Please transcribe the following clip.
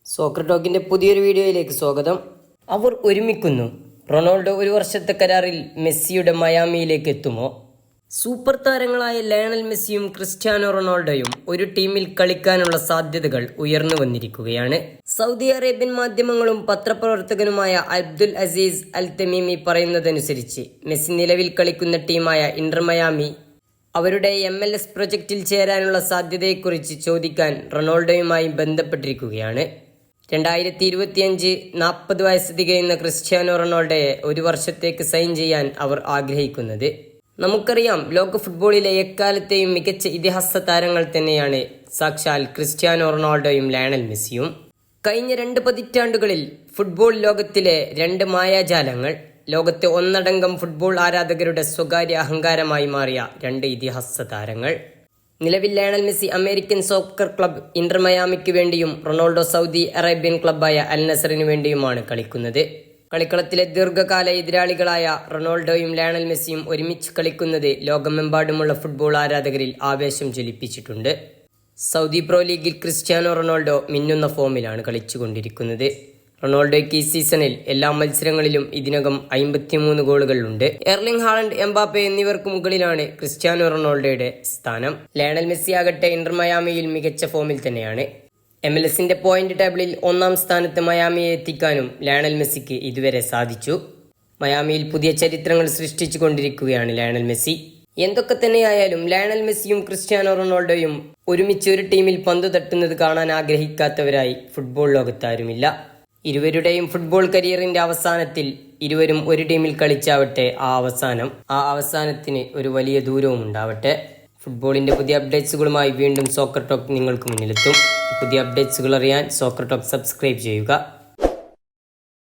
Soccer ടോക്കിന്റെ പുതിയൊരു വീഡിയോയിലേക്ക് സ്വാഗതം. അവർ ഒരുമിക്കുന്നു. റൊണാൾഡോ ഒരു വർഷത്തെ കരാറിൽ മെസ്സിയുടെ മയാമിയിലേക്ക് എത്തുമോ? സൂപ്പർ താരങ്ങളായ ലയണൽ മെസ്സിയും ക്രിസ്ത്യാനോ റൊണാൾഡോയും ഒരു ടീമിൽ കളിക്കാനുള്ള സാധ്യതകൾ ഉയർന്നു വന്നിരിക്കുകയാണ്. സൗദി അറേബ്യൻ മാധ്യമങ്ങളും പത്രപ്രവർത്തകനുമായ അബ്ദുൽ അസീസ് അൽ തമീമി പറയുന്നതനുസരിച്ച് മെസ്സി നിലവിൽ കളിക്കുന്ന ടീമായ ഇന്റർ മയാമി അവരുടെ MLS പ്രൊജക്റ്റിൽ ചേരാനുള്ള സാധ്യതയെക്കുറിച്ച് ചോദിക്കാൻ റൊണാൾഡോയുമായി ബന്ധപ്പെട്ടിരിക്കുകയാണ്. 2025 40 വയസ്സ് തികയുന്ന ക്രിസ്ത്യാനോ റൊണാൾഡോയെ ഒരു വർഷത്തേക്ക് സൈൻ ചെയ്യാൻ അവർ ആഗ്രഹിക്കുന്നത്. നമുക്കറിയാം, ലോക ഫുട്ബോളിലെ എക്കാലത്തെയും മികച്ച ഇതിഹാസ താരങ്ങൾ തന്നെയാണ് സാക്ഷാൽ ക്രിസ്ത്യാനോ റൊണാൾഡോയും ലയണൽ മെസ്സിയും. കഴിഞ്ഞ 2 പതിറ്റാണ്ടുകളിൽ ഫുട്ബോൾ ലോകത്തിലെ 2 മായാജാലങ്ങൾ, ലോകത്തെ ഒന്നടങ്കം ഫുട്ബോൾ ആരാധകരുടെ സ്വകാര്യ അഹങ്കാരമായി മാറിയ 2 ഇതിഹാസ താരങ്ങൾ. നിലവിൽ Lionel Messi American soccer club Inter മയാമിക്ക് വേണ്ടിയും റൊണാൾഡോ സൗദി അറേബ്യൻ ക്ലബ്ബായ അൽ നസറിന് വേണ്ടിയുമാണ് കളിക്കുന്നത്. കളിക്കളത്തിലെ ദീർഘകാല എതിരാളികളായ റൊണാൾഡോയും ലയണൽ മെസ്സിയും ഒരുമിച്ച് കളിക്കുന്നത് ലോകമെമ്പാടുമുള്ള ഫുട്ബോൾ ആരാധകരിൽ ആവേശം ജ്വലിപ്പിച്ചിട്ടുണ്ട്. സൗദി പ്രോ ലീഗിൽ ക്രിസ്ത്യാനോ റൊണാൾഡോ മിന്നുന്ന ഫോമിലാണ് കളിച്ചുകൊണ്ടിരിക്കുന്നത്. റൊണാൾഡോയ്ക്ക് ഈ സീസണിൽ എല്ലാ മത്സരങ്ങളിലും ഇതിനകം 53 ഗോളുകളുണ്ട്. എർലിംഗ് ഹാലൻഡ്, എംബാപ്പെ എന്നിവർക്ക് മുകളിലാണ് ക്രിസ്ത്യാനോ റൊണാൾഡോയുടെ സ്ഥാനം. ലയണൽ മെസ്സി ആകട്ടെ ഇന്റർ മയാമിയിൽ മികച്ച ഫോമിൽ തന്നെയാണ്. MLS-ന്റെ പോയിന്റ് ടേബിളിൽ 1-ാം സ്ഥാനത്ത് മയാമിയെ എത്തിക്കാനും ലയണൽ മെസ്സിക്ക് ഇതുവരെ സാധിച്ചു. മയാമിയിൽ പുതിയ ചരിത്രങ്ങൾ സൃഷ്ടിച്ചു കൊണ്ടിരിക്കുകയാണ് ലയണൽ മെസ്സി. എന്തൊക്കെ തന്നെയായാലും ലയണൽ മെസ്സിയും ക്രിസ്ത്യാനോ റൊണാൾഡോയും ഒരുമിച്ച് ഒരു ടീമിൽ പന്തു തട്ടുന്നത് കാണാൻ ആഗ്രഹിക്കാത്തവരായി ഫുട്ബോൾ ലോകത്താരുമില്ല. ഇരുവരുടെയും ഫുട്ബോൾ കരിയറിന്റെ അവസാനത്തിൽ ഇരുവരും ഒരു ടീമിൽ കളിച്ചാവട്ടെ, ആ അവസാനത്തിന് ഒരു വലിയ ദൂരവും ഉണ്ടാവട്ടെ. ഫുട്ബോളിന്റെ പുതിയ അപ്ഡേറ്റ്സുകളുമായി വീണ്ടും സോക്കർ ടോക്ക് നിങ്ങൾക്ക് മുന്നിലെത്തും. പുതിയ അപ്ഡേറ്റ്സുകൾ അറിയാൻ സോക്കർ ടോക്ക് സബ്സ്ക്രൈബ് ചെയ്യുക.